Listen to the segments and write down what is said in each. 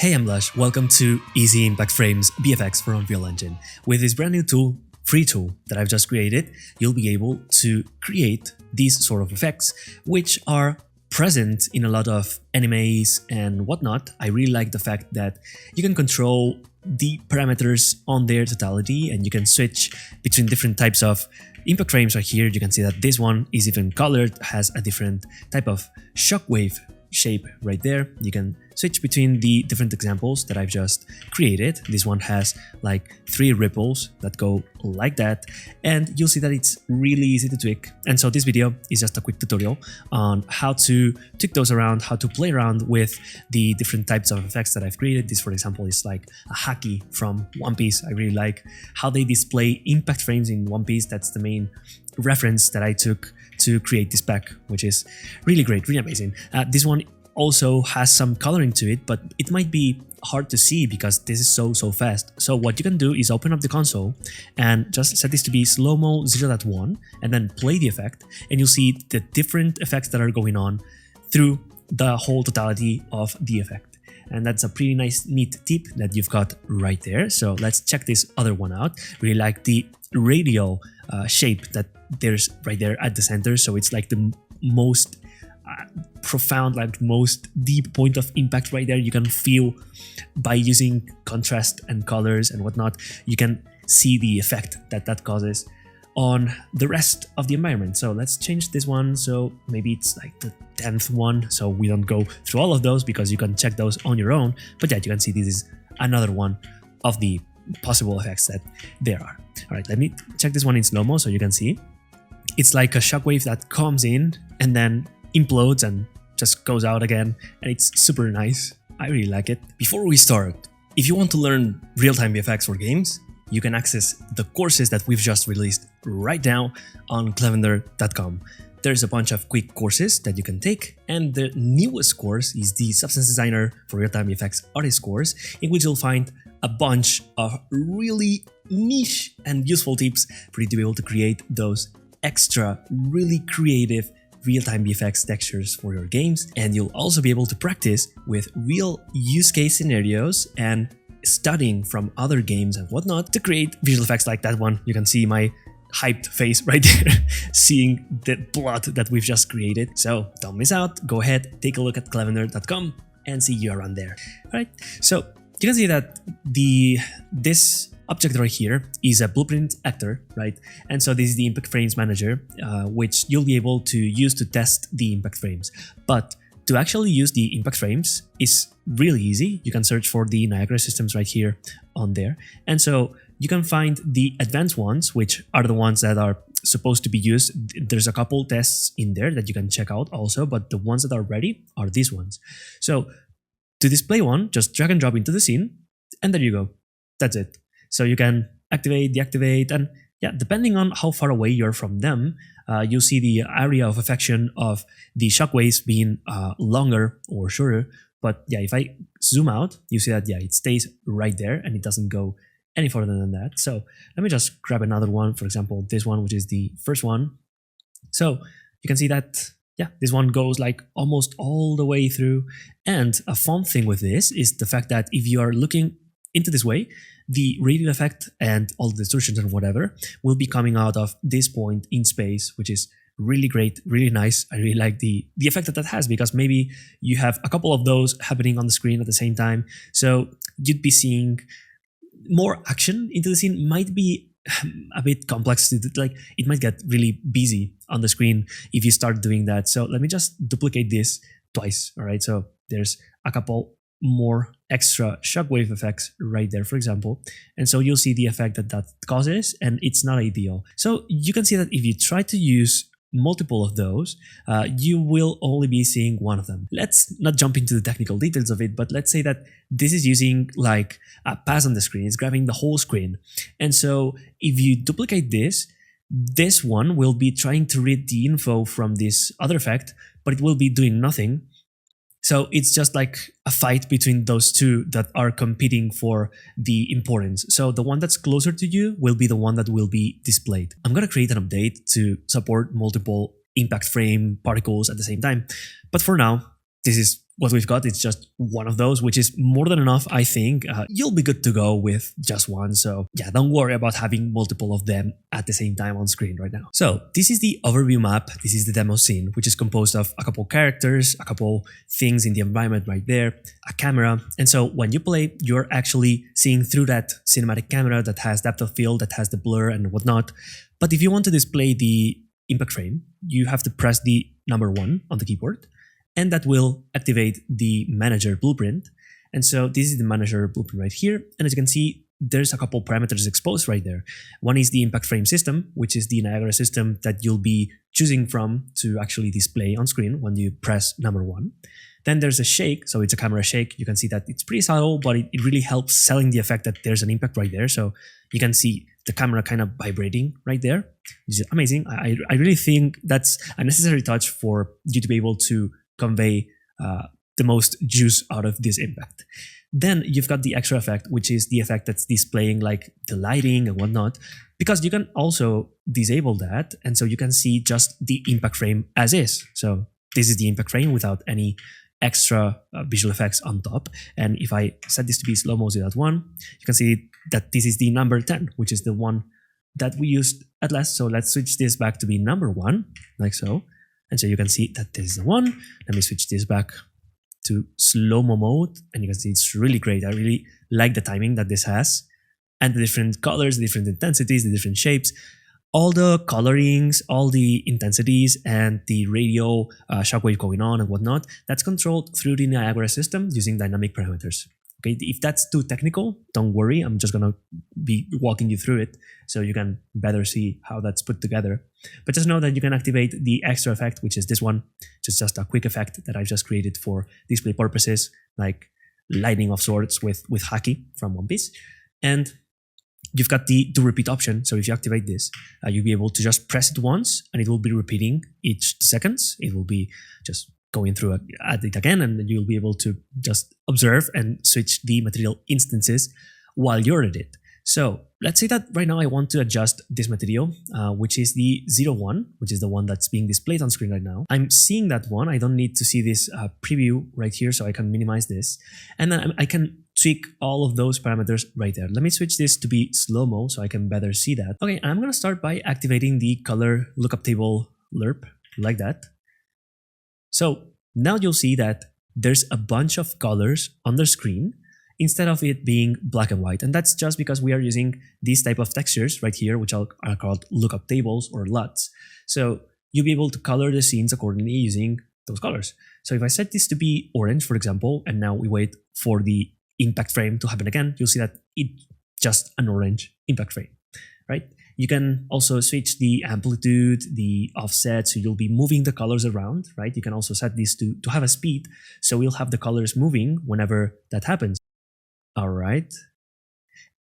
Hey, I'm Lush. Welcome to Easy Impact Frames VFX for Unreal Engine. With this brand new tool, free tool that I've just created, you'll be able to create these sort of effects, which are present in a lot of animes and whatnot. I really like the fact that you can control the parameters on their totality and you can switch between different types of impact frames. Right here, you can see that this one is even colored, has a different type of shockwave shape right there. You can switch between the different examples that I've just created. This one has like 3 ripples that go like that, and you'll see that it's really easy to tweak. And so this video is just a quick tutorial on how to tweak those around, how to play around with the different types of effects that I've created. This, for example, is like a haki from One Piece. I really like how they display impact frames in One Piece. That's the main reference that I took to create this pack, which is really great, really amazing. This one also has some coloring to it, but it might be hard to see because this is so fast. So what you can do is open up the console and just set this to be slow-mo 0.1 and then play the effect, and you'll see the different effects that are going on through the whole totality of the effect. And that's a pretty nice, neat tip that you've got right there. So let's check this other one out. Really like the radial shape that there's right there at the center. So it's like the most profound, like most deep point of impact right there. You can feel by using contrast and colors and whatnot, you can see the effect that that causes on the rest of the environment. So let's change this one. So maybe it's like the 10th one. So we don't go through all of those because you can check those on your own. But yeah, you can see this is another one of the possible effects that there are. All right, let me check this one in slow-mo so you can see. It's like a shockwave that comes in and then implodes and just goes out again, and it's super nice. I really like it. Before we start, if you want to learn real-time VFX for games, you can access the courses that we've just released right now on clevender.com. There's a bunch of quick courses that you can take, and the newest course is the Substance Designer for Real-Time VFX Artist course, in which you'll find a bunch of really niche and useful tips for you to be able to create those extra, really creative real-time VFX textures for your games. And you'll also be able to practice with real use case scenarios and studying from other games and whatnot to create visual effects like that one. You can see my hyped face right there, seeing the plot that we've just created. So don't miss out. Go ahead, take a look at clevender.com and see you around there. All right, so you can see that this object right here is a blueprint actor, right? And so this is the impact frames manager, which you'll be able to use to test the impact frames. But to actually use the impact frames is really easy. You can search for the Niagara systems right here on there. And so you can find the advanced ones, which are the ones that are supposed to be used. There's a couple tests in there that you can check out also, but the ones that are ready are these ones. So to display one, just drag and drop into the scene, and there you go. That's it. So you can activate, deactivate, and yeah, depending on how far away you're from them, you'll see the area of affection of the shockwaves being longer or shorter. But yeah, if I zoom out, you see that yeah, it stays right there and it doesn't go any further than that. So let me just grab another one, for example, this one, which is the first one. So you can see that yeah, this one goes like almost all the way through. And a fun thing with this is the fact that if you are looking into this way, the radial effect and all the distortions and whatever will be coming out of this point in space, which is really great, really nice. I really like the effect that that has, because maybe you have a couple of those happening on the screen at the same time. So you'd be seeing more action into the scene. Might be a bit complex, like it might get really busy on the screen if you start doing that. So let me just duplicate this twice. All right, so there's a couple more extra shockwave effects right there, for example, and so you'll see the effect that that causes, and it's not ideal. So you can see that if you try to use multiple of those, you will only be seeing one of them. Let's not jump into the technical details of it, but let's say that this is using like a pass on the screen. It's grabbing the whole screen, and so if you duplicate this one will be trying to read the info from this other effect, but it will be doing nothing. So it's just like a fight between those two that are competing for the importance. So the one that's closer to you will be the one that will be displayed. I'm going to create an update to support multiple impact frame particles at the same time. But for now, this is what we've got is just one of those, which is more than enough, I think. You'll be good to go with just one. So yeah, don't worry about having multiple of them at the same time on screen right now. So this is the overview map. This is the demo scene, which is composed of a couple characters, a couple things in the environment right there, a camera. And so when you play, you're actually seeing through that cinematic camera that has depth of field, that has the blur and whatnot. But if you want to display the impact frame, you have to press the number 1 on the keyboard, and that will activate the manager blueprint. And so this is the manager blueprint right here. And as you can see, there's a couple parameters exposed right there. One is the impact frame system, which is the Niagara system that you'll be choosing from to actually display on screen when you press number 1. Then there's a shake, so it's a camera shake. You can see that it's pretty subtle, but it really helps selling the effect that there's an impact right there. So you can see the camera kind of vibrating right there, which is amazing. I really think that's a necessary touch for you to be able to convey the most juice out of this impact. Then you've got the extra effect, which is the effect that's displaying like the lighting and whatnot, because you can also disable that. And so you can see just the impact frame as is. So this is the impact frame without any extra visual effects on top. And if I set this to be slow-mo 0.1, you can see that this is the number 10, which is the one that we used at last. So let's switch this back to be number 1, like so. And so you can see that this is the one. Let me switch this back to slow-mo mode. And you can see it's really great. I really like the timing that this has. And the different colors, the different intensities, the different shapes. All the colorings, all the intensities, and the radio shockwave going on and whatnot, that's controlled through the Niagara system using dynamic parameters. Okay, if that's too technical, don't worry. I'm just gonna be walking you through it so you can better see how that's put together. But just know that you can activate the extra effect, which is this one, which is just a quick effect that I've just created for display purposes, like lightning of sorts with Haki from One Piece. And you've got the do repeat option. So if you activate this, you'll be able to just press it once and it will be repeating each seconds. It will be just going through at it again, and you'll be able to just observe and switch the material instances while you're at it. So let's say that right now I want to adjust this material, which is the 0.1, which is the one that's being displayed on screen right now. I'm seeing that one. I don't need to see this preview right here, so I can minimize this. And then I can tweak all of those parameters right there. Let me switch this to be slow-mo so I can better see that. Okay, and I'm going to start by activating the color lookup table lerp, like that. So now you'll see that there's a bunch of colors on the screen instead of it being black and white. And that's just because we are using these type of textures right here, which are called lookup tables or LUTs. So you'll be able to color the scenes accordingly using those colors. So if I set this to be orange, for example, and now we wait for the impact frame to happen again, you'll see that it's just an orange impact frame, right? You can also switch the amplitude, the offset, so you'll be moving the colors around, right? You can also set this to have a speed, so we'll have the colors moving whenever that happens. All right.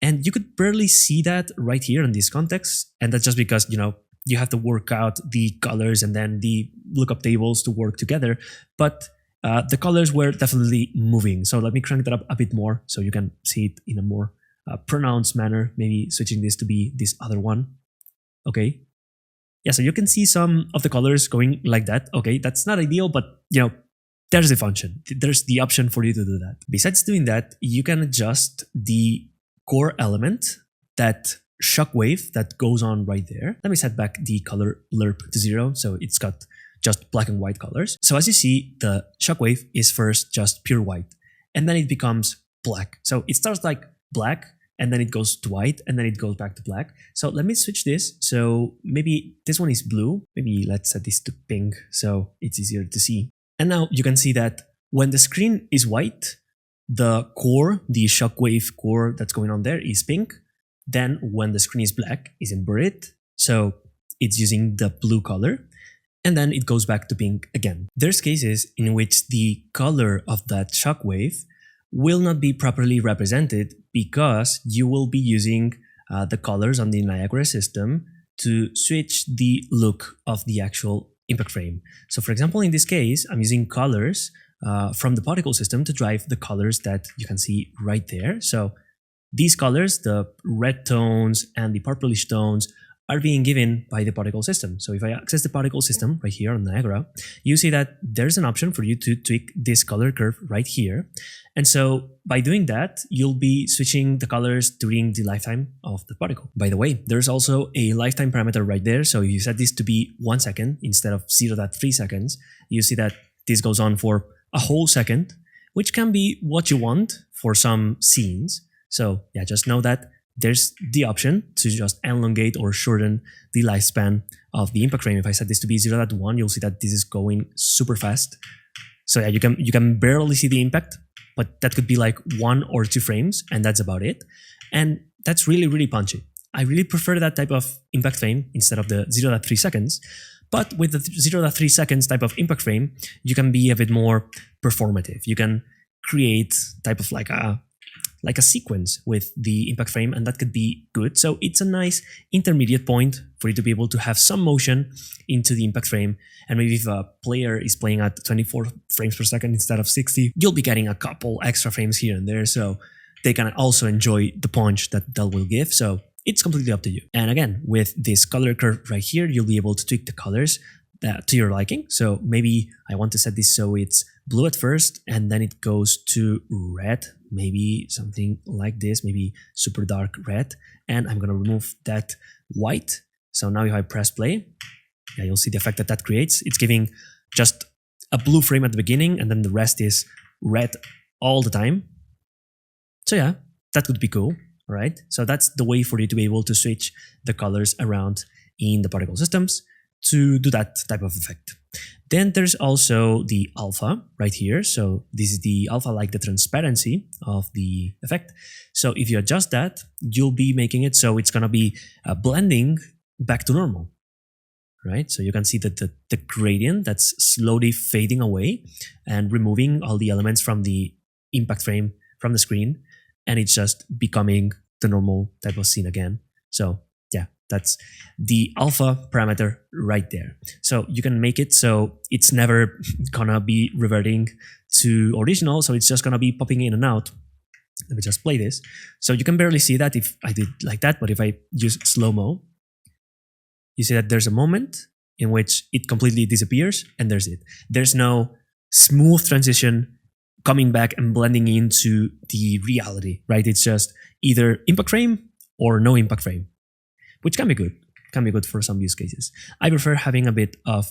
And you could barely see that right here in this context, and that's just because, you know, you have to work out the colors and then the lookup tables to work together, but the colors were definitely moving. So let me crank that up a bit more so you can see it in a more pronounced manner, maybe switching this to be this other one. Okay. Yeah, so you can see some of the colors going like that. Okay, that's not ideal, but you know, there's a function. There's the option for you to do that. Besides doing that, you can adjust the core element, that shockwave that goes on right there. Let me set back the color lerp to 0, so it's got just black and white colors. So as you see, the shockwave is first just pure white, and then it becomes black. So it starts like black, and then it goes to white, and then it goes back to black. So let me switch this. So maybe this one is blue. Maybe let's set this to pink so it's easier to see. And now you can see that when the screen is white, the core, the shockwave core that's going on there is pink. Then when the screen is black, is inverted. So it's using the blue color. And then it goes back to pink again. There's cases in which the color of that shockwave will not be properly represented because you will be using the colors on the Niagara system to switch the look of the actual impact frame. So for example, in this case, I'm using colors from the particle system to drive the colors that you can see right there. So these colors, the red tones and the purplish tones, are being given by the particle system. So if I access the particle system right here on Niagara, you see that there's an option for you to tweak this color curve right here. And so by doing that, you'll be switching the colors during the lifetime of the particle. By the way, there's also a lifetime parameter right there. So if you set this to be 1 second instead of 0.3 seconds, you see that this goes on for a whole second, which can be what you want for some scenes. So yeah, just know that there's the option to just elongate or shorten the lifespan of the impact frame. If I set this to be 0.1, you'll see that this is going super fast. So yeah, you can barely see the impact, but that could be like 1 or 2 frames, and that's about it. And that's really, really punchy. I really prefer that type of impact frame instead of the 0.3 seconds. But with the 0.3 seconds type of impact frame, you can be a bit more performative. You can create type of like a sequence with the impact frame, and that could be good. So it's a nice intermediate point for you to be able to have some motion into the impact frame. And maybe if a player is playing at 24 frames per second instead of 60, you'll be getting a couple extra frames here and there, so they can also enjoy the punch that will give. So it's completely up to you. And again, with this color curve right here, you'll be able to tweak the colors to your liking. So maybe I want to set this so it's blue at first and then it goes to red, maybe something like this, maybe super dark red. And I'm going to remove that white. So now if I press play, yeah, you'll see the effect that creates. It's giving just a blue frame at the beginning and then the rest is red all the time. So yeah, that would be cool. Right? So that's the way for you to be able to switch the colors around in the particle systems to do that type of effect. Then there's also the alpha right here. So this is the alpha, like the transparency of the effect. So if you adjust that, you'll be making it so it's going to be blending back to normal. Right? So you can see that the gradient that's slowly fading away and removing all the elements from the impact frame from the screen. And it's just becoming the normal type of scene again. So yeah, that's the alpha parameter right there. So you can make it so it's never gonna be reverting to original. So it's just gonna be popping in and out. Let me just play this. So you can barely see that if I did like that, but if I use slow-mo, you see that there's a moment in which it completely disappears and there's it. There's no smooth transition coming back and blending into the reality, right? It's just either impact frame or no impact frame, which can be good. Can be good for some use cases. I prefer having a bit of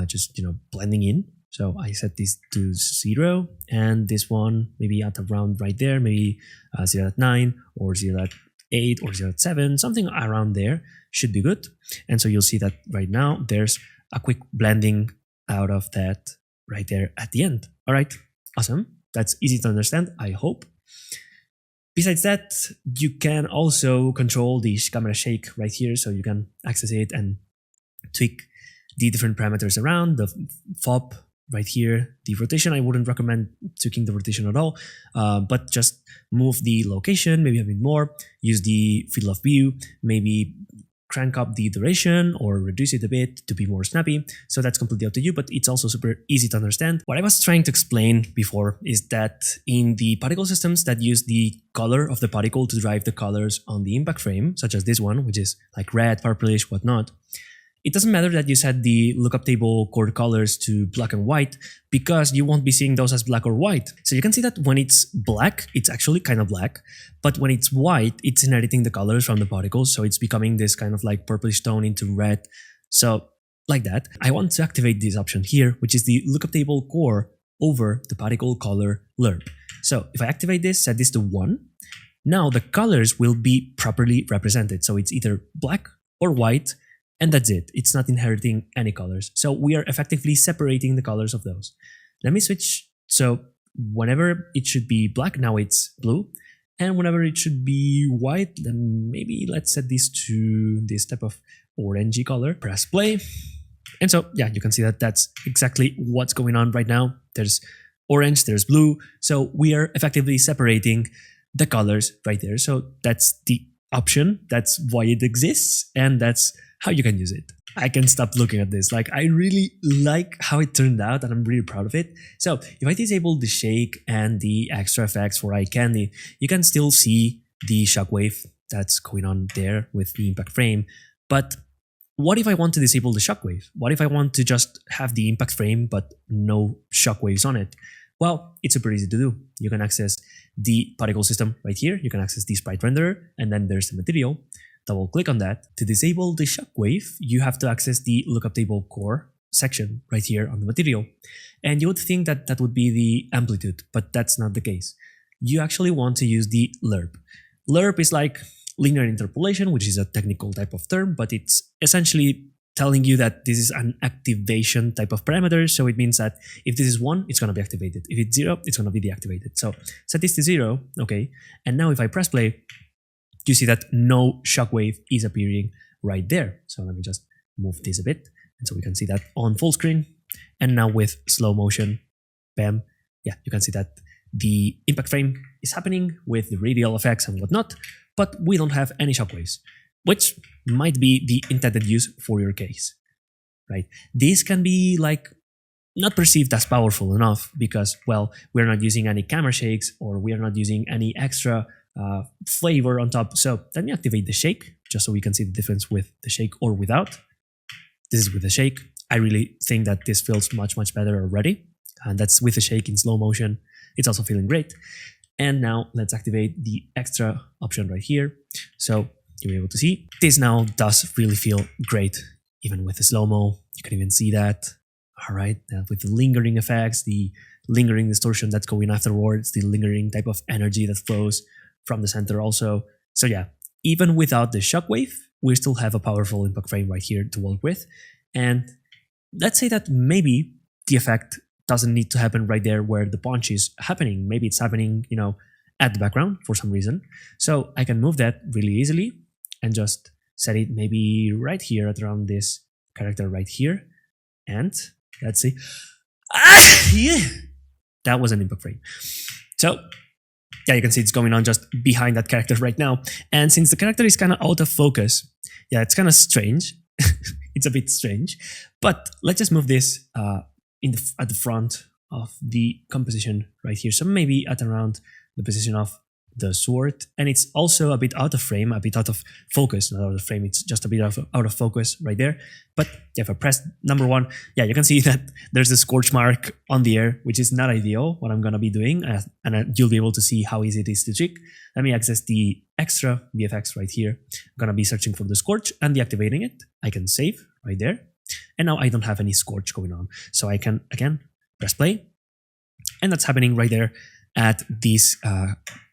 just, blending in. So I set this to 0 and this one maybe at around right there, maybe 0.9 or 0.8 or 0.7, something around there should be good. And so you'll see that right now there's a quick blending out of that right there at the end. All right. Awesome. That's easy to understand, I hope. Besides that, you can also control the camera shake right here, so you can access it and tweak the different parameters around, the FOB right here, the rotation. I wouldn't recommend tweaking the rotation at all, but just move the location, maybe a bit more, use the field of view, maybe crank up the duration or reduce it a bit to be more snappy. So that's completely up to you, but it's also super easy to understand. What I was trying to explain before is that in the particle systems that use the color of the particle to drive the colors on the impact frame, such as this one, which is like red, purplish, whatnot, it doesn't matter that you set the lookup table core colors to black and white because you won't be seeing those as black or white. So you can see that when it's black, it's actually kind of black, but when it's white, it's inheriting the colors from the particles. So it's becoming this kind of like purplish tone into red. So like that, I want to activate this option here, which is the lookup table core over the particle color lerp. So if I activate this, set this to 1, now the colors will be properly represented. So it's either black or white, and that's it. It's not inheriting any colors. So we are effectively separating the colors of those. Let me switch. So whenever it should be black, now it's blue. And whenever it should be white, then maybe let's set this to this type of orangey color. Press play. And so, yeah, you can see that that's exactly what's going on right now. There's orange, there's blue. So we are effectively separating the colors right there. So that's the option. That's why it exists. And that's how you can use it. I can stop looking at this. Like, I really like how it turned out and I'm really proud of it. So if I disable the shake and the extra effects for eye candy, you can still see the shockwave that's going on there with the impact frame. But what if I want to disable the shockwave? What if I want to just have the impact frame but no shockwaves on it? Well, it's super easy to do. You can access the particle system right here. You can access the sprite renderer, and then there's the material. Double click on that. To disable the shockwave, you have to access the lookup table core section right here on the material. And you would think that that would be the amplitude, but that's not the case. You actually want to use the lerp. Lerp is like linear interpolation, which is a technical type of term, but it's essentially telling you that this is an activation type of parameter. So it means that if this is 1, it's going to be activated. If it's 0, it's going to be deactivated. So set this to 0, okay. And now if I press play, you see that no shockwave is appearing right there. So let me just move this a bit. And so we can see that on full screen. And now with slow motion, bam, yeah, you can see that the impact frame is happening with the radial effects and whatnot, but we don't have any shockwaves, which might be the intended use for your case, right? This can be like not perceived as powerful enough because, well, we're not using any camera shakes or we are not using any extra flavor on top. So let me activate the shake just so we can see the difference with the shake or without. This is with the shake. I really think that this feels much, much better already. And that's with the shake in slow motion. It's also feeling great. And now let's activate the extra option right here. So you'll be able to see this now does really feel great, even with the slow-mo. You can even see that. All right, with the lingering effects, the lingering distortion that's going afterwards, the lingering type of energy that flows from the center also. So yeah, even without the shockwave, we still have a powerful impact frame right here to work with. And let's say that maybe the effect doesn't need to happen right there where the punch is happening. Maybe it's happening, you know, at the background for some reason. So I can move that really easily and just set it maybe right here at around this character right here. And let's see. Ah, yeah, that was an impact frame. So yeah, you can see it's going on just behind that character right now. And since the character is kind of out of focus, yeah, it's kind of strange. It's a bit strange, but let's just move this at the front of the composition right here. So maybe at around the position of the sword, and it's also a bit out of frame, a bit out of focus, not out of frame, it's just a bit out of focus right there. But yeah, if I press number 1, yeah, you can see that there's a scorch mark on the air, which is not ideal, what I'm gonna be doing, and you'll be able to see how easy it is to trick. Let me access the extra VFX right here. I'm gonna be searching for the scorch and deactivating it. I can save right there. And now I don't have any scorch going on. So I can, again, press play. And that's happening right there at this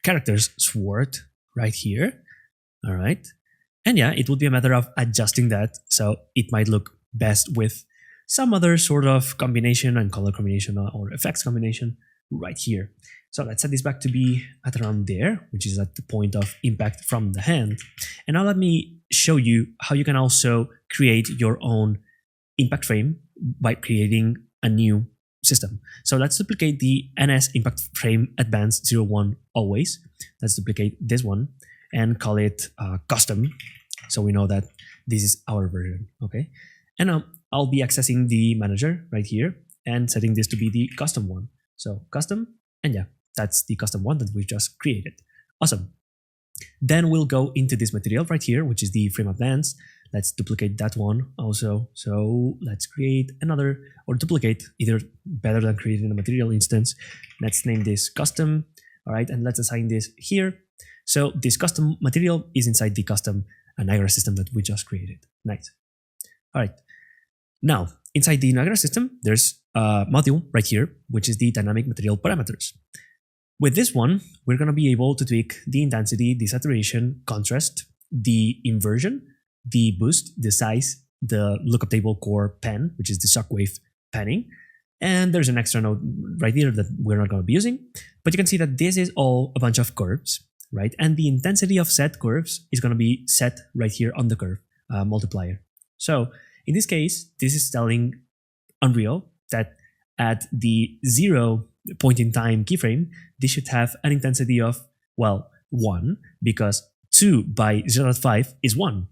character's sword right here. All right. And yeah, it would be a matter of adjusting that. So it might look best with some other sort of combination and color combination or effects combination right here. So let's set this back to be at around there, which is at the point of impact from the hand. And now let me show you how you can also create your own impact frame by creating a new system. So let's duplicate the NS impact frame advanced 01 always. Let's duplicate this one and call it custom. So we know that this is our version. Okay. And now I'll be accessing the manager right here and setting this to be the custom one. So custom, and yeah, that's the custom one that we just created. Awesome. Then we'll go into this material right here, which is the frame advanced. Let's duplicate that one also. So let's create another, or duplicate, either better than creating a material instance. Let's name this custom. All right, and let's assign this here. So this custom material is inside the custom Niagara system that we just created. Nice. All right. Now, inside the Niagara system, there's a module right here, which is the dynamic material parameters. With this one, we're going to be able to tweak the intensity, the saturation, contrast, the inversion, the boost, the size, the lookup table core pen, which is the shockwave panning. And there's an extra node right here that we're not going to be using. But you can see that this is all a bunch of curves, right? And the intensity of set curves is going to be set right here on the curve multiplier. So in this case, this is telling Unreal that at the 0 point in time keyframe, this should have an intensity of, well, 1, because 2 by 0.5 is 1.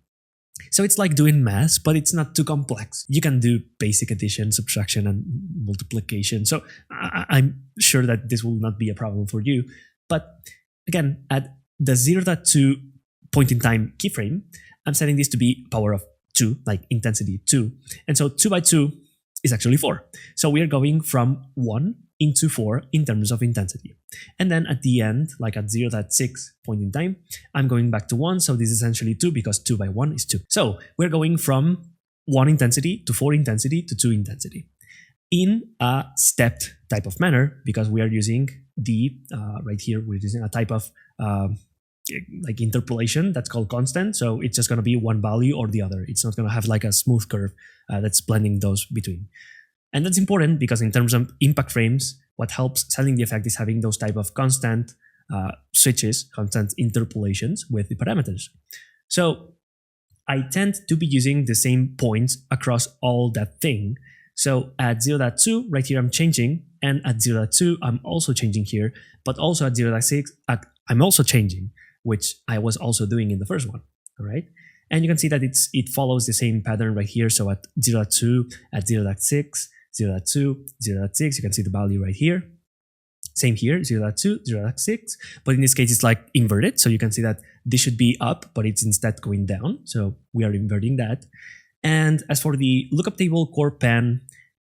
So it's like doing math, but it's not too complex. You can do basic addition, subtraction, and multiplication. So I'm sure that this will not be a problem for you. But again, at the 0.2 point in time keyframe, I'm setting this to be power of 2, like intensity 2. And so 2 by 2 is actually 4. So we are going from 1 into 4 in terms of intensity. And then at the end, like at 0.6 point in time, I'm going back to 1. So this is essentially 2 because 2 by 1 is 2. So we're going from 1 intensity to 4 intensity to 2 intensity in a stepped type of manner, because we are using the, right here, we're using a type of like interpolation that's called constant. So it's just going to be one value or the other. It's not going to have like a smooth curve that's blending those between. And that's important because in terms of impact frames, what helps selling the effect is having those type of constant switches, constant interpolations with the parameters. So I tend to be using the same points across all that thing. So at 0.2, right here, I'm changing. And at 0.2, I'm also changing here. But also at 0.6, I'm also changing, which I was also doing in the first one. All right. And you can see that it follows the same pattern right here. So at 0.2, at 0.6, 0.2, 0.6, you can see the value right here. Same here, 0.2, 0.6. But in this case, it's like inverted. So you can see that this should be up, but it's instead going down. So we are inverting that. And as for the lookup table core pan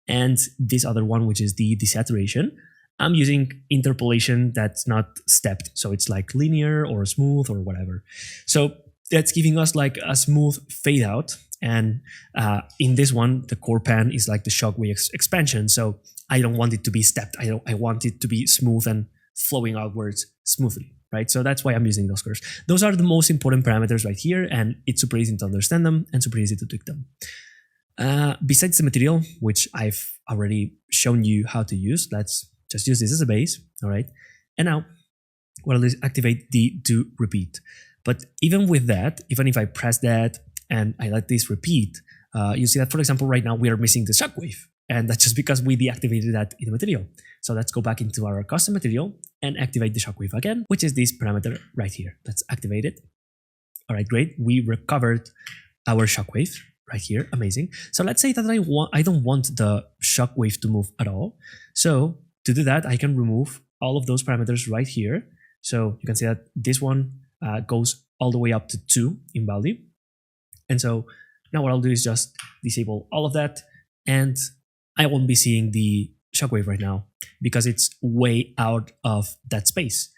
and this other one, which is the desaturation, I'm using interpolation that's not stepped. So it's like linear or smooth or whatever. So that's giving us like a smooth fade out. And in this one, the core pan is like the shockwave expansion. So I don't want it to be stepped. I want it to be smooth and flowing outwards smoothly, right? So that's why I'm using those curves. Those are the most important parameters right here, and it's super easy to understand them and super easy to tweak them. Besides the material, which I've already shown you how to use, let's just use this as a base, all right? And now what I'll do is activate the do repeat. But even with that, even if I press that and I let this repeat, you see that, for example, right now we are missing the shockwave. And that's just because we deactivated that in the material. So let's go back into our custom material and activate the shockwave again, which is this parameter right here. Let's activate it. All right, great. We recovered our shockwave right here. Amazing. So let's say that I don't want the shockwave to move at all. So to do that, I can remove all of those parameters right here. So you can see that this one goes all the way up to 2 in value. And so now what I'll do is just disable all of that, and I won't be seeing the shockwave right now because it's way out of that space.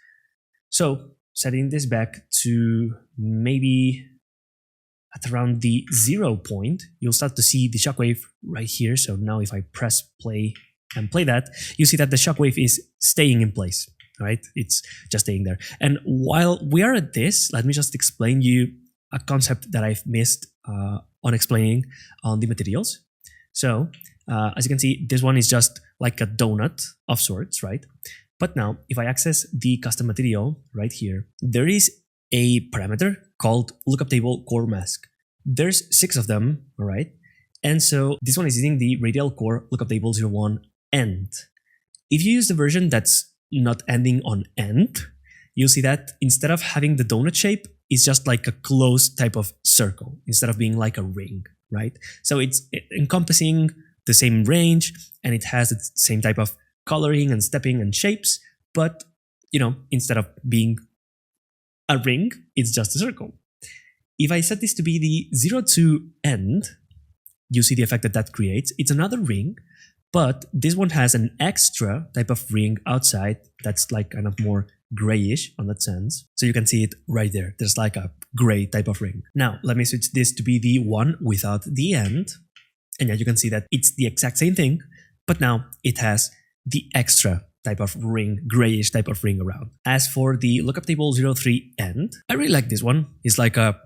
So setting this back to maybe at around the 0 point, you'll start to see the shockwave right here. So now if I press play and play that, you see that the shockwave is staying in place, right? It's just staying there. And while we are at this, let me just explain you a concept that I've missed on explaining on the materials. So as you can see, this one is just like a donut of sorts, right? But now if I access the custom material right here, there is a parameter called lookup table core mask. There's 6 of them, all right? And so this one is using the radial core lookup table 01 end. If you use the version that's not ending on end, you'll see that instead of having the donut shape, it's just like a closed type of circle instead of being like a ring, right? So it's encompassing the same range and it has the same type of coloring and stepping and shapes, but you know, instead of being a ring, it's just a circle. If I set this to be the 02 end, you see the effect that that creates. It's another ring, but this one has an extra type of ring outside that's like kind of more grayish on that sense. So you can see it right there. There's like a gray type of ring. Now, let me switch this to be the one without the end. And yeah, you can see that it's the exact same thing, but now it has the extra type of ring, grayish type of ring around. As for the lookup table 03 end, I really like this one. It's like a,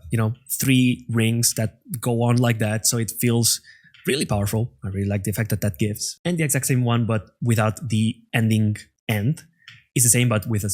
3 rings that go on like that. So it feels really powerful. I really like the effect that that gives. And the exact same one, but without the ending end, is the same, but with a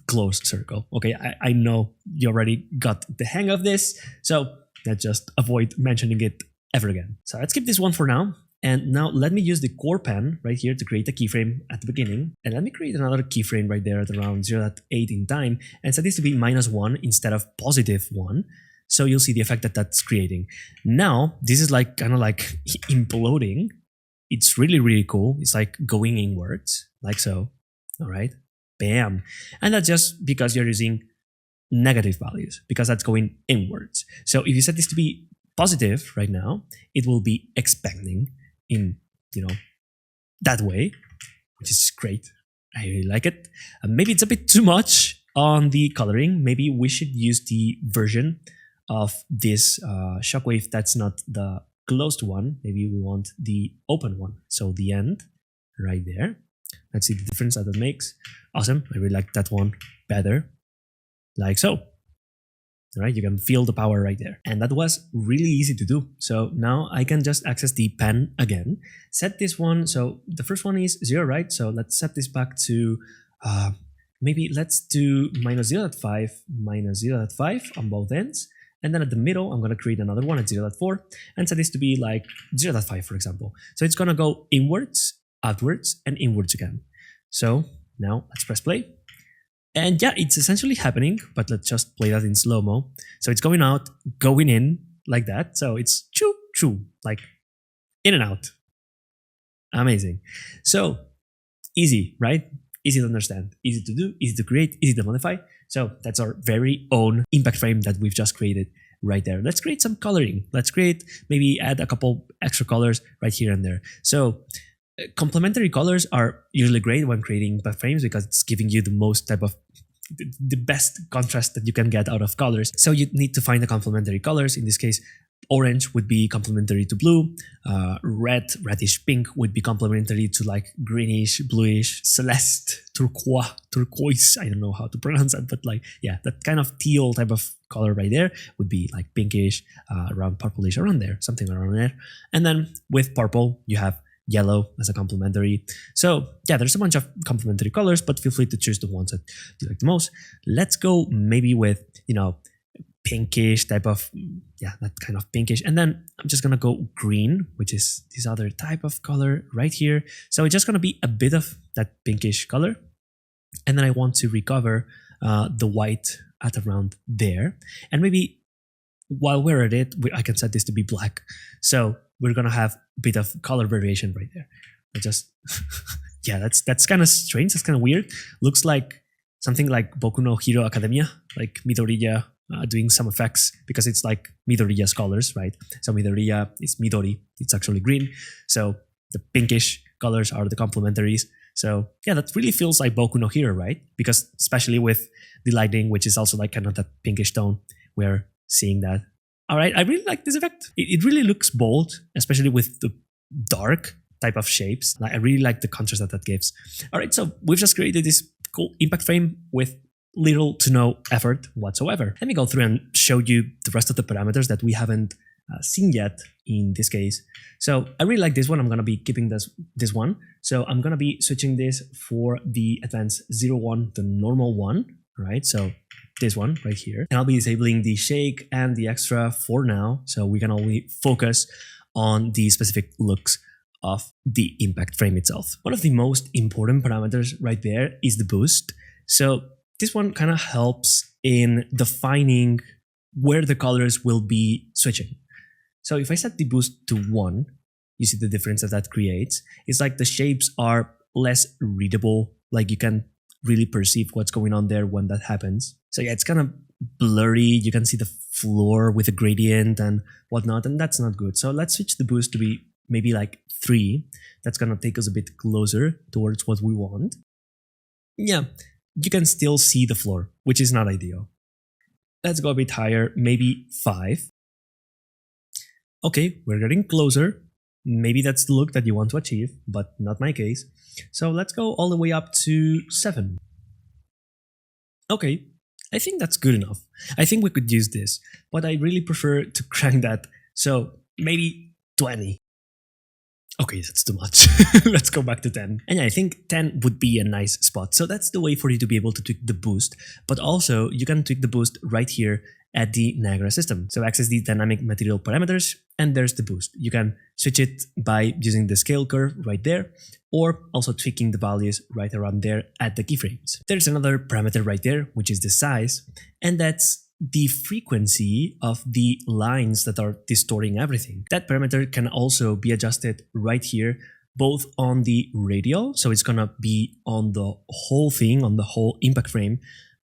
closed circle. Okay, I know you already got the hang of this, so let's just avoid mentioning it ever again. So let's keep this one for now. And now let me use the core pan right here to create a keyframe at the beginning. And let me create another keyframe right there at around 0.8 in time and set this to be -1 instead of +1. So you'll see the effect that that's creating. Now, this is like kind of like imploding. It's really, really cool. It's like going inwards, like so. All right, bam. And that's just because you're using negative values, because that's going inwards. So if you set this to be positive right now, it will be expanding in, that way, which is great. I really like it. Maybe it's a bit too much on the coloring. Maybe we should use the version of this shockwave that's not the closed one. Maybe we want the open one. So the end right there. Let's see the difference that makes. Awesome. I really like that one better. Like so. All right, you can feel the power right there. And that was really easy to do. So now I can just access the pen again, set this one. So the first one is 0, right? So let's set this back to, maybe let's do -0.5, -0.5 on both ends. And then at the middle, I'm going to create another one at 0.4 and set this to be like 0.5, for example. So it's going to go inwards, outwards, and inwards again. So now let's press play. And yeah, it's essentially happening, but let's just play that in slow-mo. So it's going out, going in like that. So it's choo, choo, like in and out. Amazing. So easy, right? Easy to understand, easy to do, easy to create, easy to modify. So that's our very own impact frame that we've just created right there. Let's create some coloring. Let's maybe add a couple extra colors right here and there. So complementary colors are usually great when creating impact frames because it's giving you the best contrast that you can get out of colors. So you need to find the complementary colors. In this case, orange would be complementary to blue. Reddish pink would be complementary to like greenish, bluish, celeste, turquoise. I don't know how to pronounce that, but like, yeah, that kind of teal type of color right there would be like pinkish, around purplish, around there, something around there. And then with purple, you have yellow as a complementary. So yeah, there's a bunch of complementary colors, but feel free to choose the ones that you like the most. Let's go maybe with, pinkish type of, yeah, that kind of pinkish. And then I'm just going to go green, which is this other type of color right here. So it's just going to be a bit of that pinkish color. And then I want to recover the white at around there. And maybe while we're at it, I can set this to be black. So we're going to have a bit of color variation right there. I just, yeah, that's kind of strange. That's kind of weird. Looks like something like Boku no Hero Academia, like Midoriya doing some effects because it's like Midoriya's colors, right? So Midoriya is Midori. It's actually green. So the pinkish colors are the complementaries. So yeah, that really feels like Boku no Hero, right? Because especially with the lighting, which is also like kind of that pinkish tone, we're seeing that. All right, I really like this effect. It really looks bold, especially with the dark type of shapes. I really like the contrast that gives. All right, so we've just created this cool impact frame with little to no effort whatsoever. Let me go through and show you the rest of the parameters that we haven't seen yet in this case. So I really like this one. I'm going to be keeping this one. So I'm going to be switching this for the advanced 01, the normal one, right? So this one right here. And I'll be disabling the shake and the extra for now. So we can only focus on the specific looks of the impact frame itself. One of the most important parameters right there is the boost. So this one kind of helps in defining where the colors will be switching. So if I set the boost to 1, you see the difference that creates. It's like the shapes are less readable, like you can really perceive what's going on there when that happens. So yeah, it's kind of blurry. You can see the floor with a gradient and whatnot, and that's not good. So let's switch the boost to be maybe like 3. That's gonna take us a bit closer towards what we want. Yeah, you can still see the floor, which is not ideal. Let's go a bit higher, maybe 5. Okay, we're getting closer. Maybe that's the look that you want to achieve, but not my case. So let's go all the way up to 7. Okay, I think that's good enough. I think we could use this, but I really prefer to crank that. So maybe 20. Okay, that's too much. Let's go back to 10. And yeah, I think 10 would be a nice spot. So that's the way for you to be able to tweak the boost, but also you can tweak the boost right here at the Niagara system. So access the dynamic material parameters, and there's the boost. You can switch it by using the scale curve right there, or also tweaking the values right around there at the keyframes. There's another parameter right there, which is the size, and that's the frequency of the lines that are distorting everything. That parameter can also be adjusted right here, both on the radial, so it's gonna be on the whole thing, on the whole impact frame,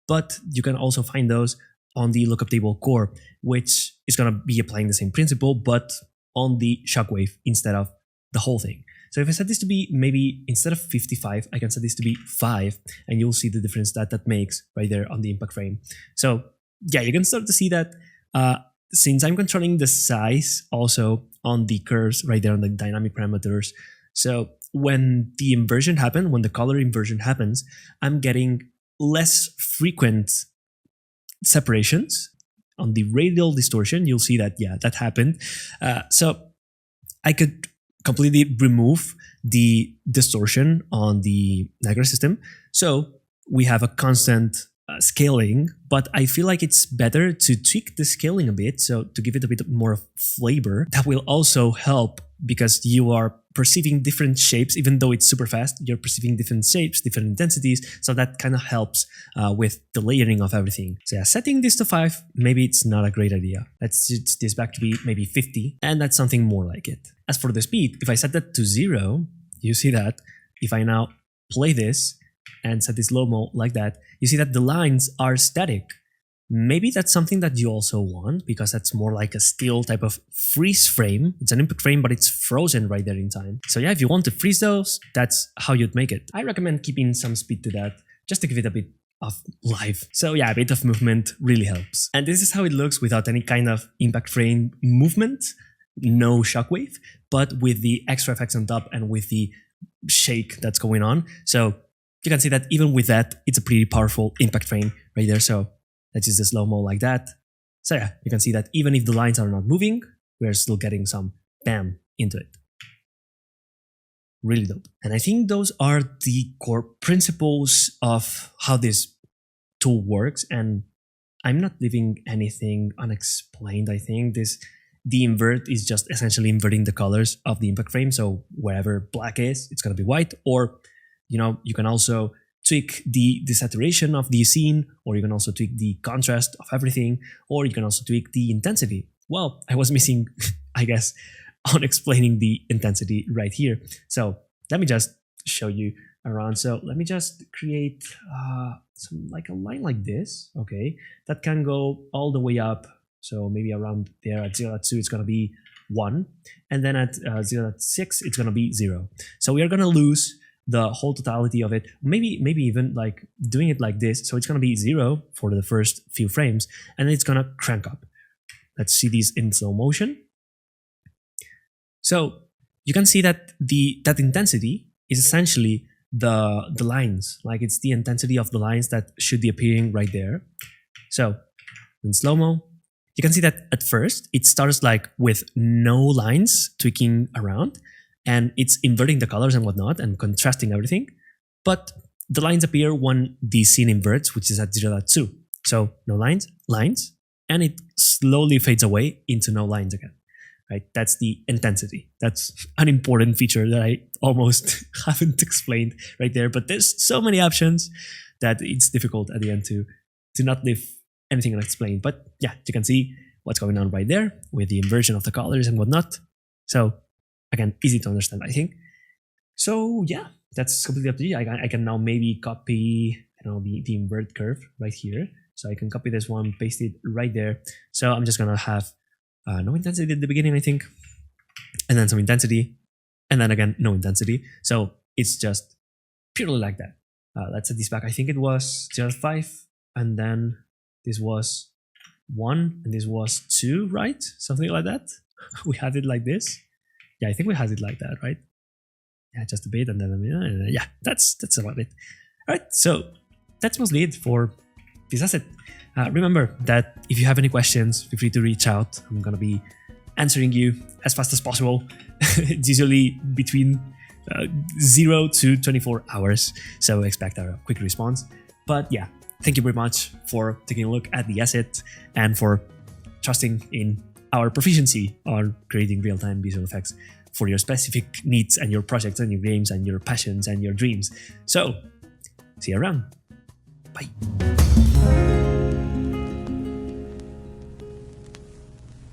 but you can also find those on the lookup table core, which it's going to be applying the same principle, but on the shockwave instead of the whole thing. So if I set this to be maybe instead of 55, I can set this to be 5, and you'll see the difference that that makes right there on the impact frame. So yeah, you can start to see that since I'm controlling the size also on the curves right there on the dynamic parameters. So when the inversion happens, when the color inversion happens, I'm getting less frequent separations. On the radial distortion, you'll see that, yeah, that happened. So I could completely remove the distortion on the Niagara system. So we have a constant scaling, but I feel like it's better to tweak the scaling a bit, so to give it a bit more flavor. That will also help because you are perceiving different shapes, even though it's super fast, you're perceiving different shapes, different intensities, so that kind of helps with the layering of everything. So yeah, setting this to 5, maybe it's not a great idea. Let's switch this back to be maybe 50, and that's something more like it. As for the speed, if I set that to 0, you see that if I now play this and set this slow-mo like that, you see that the lines are static. Maybe that's something that you also want, because that's more like a still type of freeze frame. It's an impact frame, but it's frozen right there in time. So yeah, if you want to freeze those, that's how you'd make it. I recommend keeping some speed to that, just to give it a bit of life. So yeah, a bit of movement really helps. And this is how it looks without any kind of impact frame movement, no shockwave, but with the extra effects on top and with the shake that's going on. So you can see that even with that, it's a pretty powerful impact frame right there. So let's use the slow-mo like that. So yeah, you can see that even if the lines are not moving, we're still getting some bam into it. Really dope. And I think those are the core principles of how this tool works. And I'm not leaving anything unexplained. I think the invert is just essentially inverting the colors of the impact frame. So wherever black is, it's going to be white. Or, you know, you can also tweak the saturation of the scene, or you can also tweak the contrast of everything, or you can also tweak the intensity. Well, I was missing, I guess, on explaining the intensity right here. So let me just show you around. So let me just create some like a line like this, okay, that can go all the way up. So maybe around there at 0.2, it's going to be 1. And then at 0.6, it's going to be 0. So we are going to lose the whole totality of it, maybe even like doing it like this. So it's going to be 0 for the first few frames, and then it's going to crank up. Let's see these in slow motion. So you can see that that intensity is essentially the lines, like it's the intensity of the lines that should be appearing right there. So in slow-mo, you can see that at first it starts like with no lines tweaking around, and it's inverting the colors and whatnot and contrasting everything. But the lines appear when the scene inverts, which is at 0.2. So no lines, and it slowly fades away into no lines again. Right? That's the intensity. That's an important feature that I almost haven't explained right there. But there's so many options that it's difficult at the end to not leave anything unexplained. But yeah, you can see what's going on right there with the inversion of the colors and whatnot. So again, easy to understand, I think. So yeah, that's completely up to you. I can now maybe copy, you know, the invert curve right here. So I can copy this one, paste it right there. So I'm just gonna have no intensity at the beginning, I think, and then some intensity, and then again no intensity. So it's just purely like that. Let's set this back. I think it was 0.5, and then this was 1, and this was 2, right? Something like that. We had it like this. Yeah, I think we had it like that, right? Yeah, just a bit, and then yeah, that's about it. All right, so that's mostly it for this asset. Remember that if you have any questions, feel free to reach out. I'm gonna be answering you as fast as possible. It's usually between 0 to 24 hours, so expect a quick response. But yeah, thank you very much for taking a look at the asset and for trusting in our proficiency on creating real-time visual effects for your specific needs and your projects and your games and your passions and your dreams. So, see you around. Bye.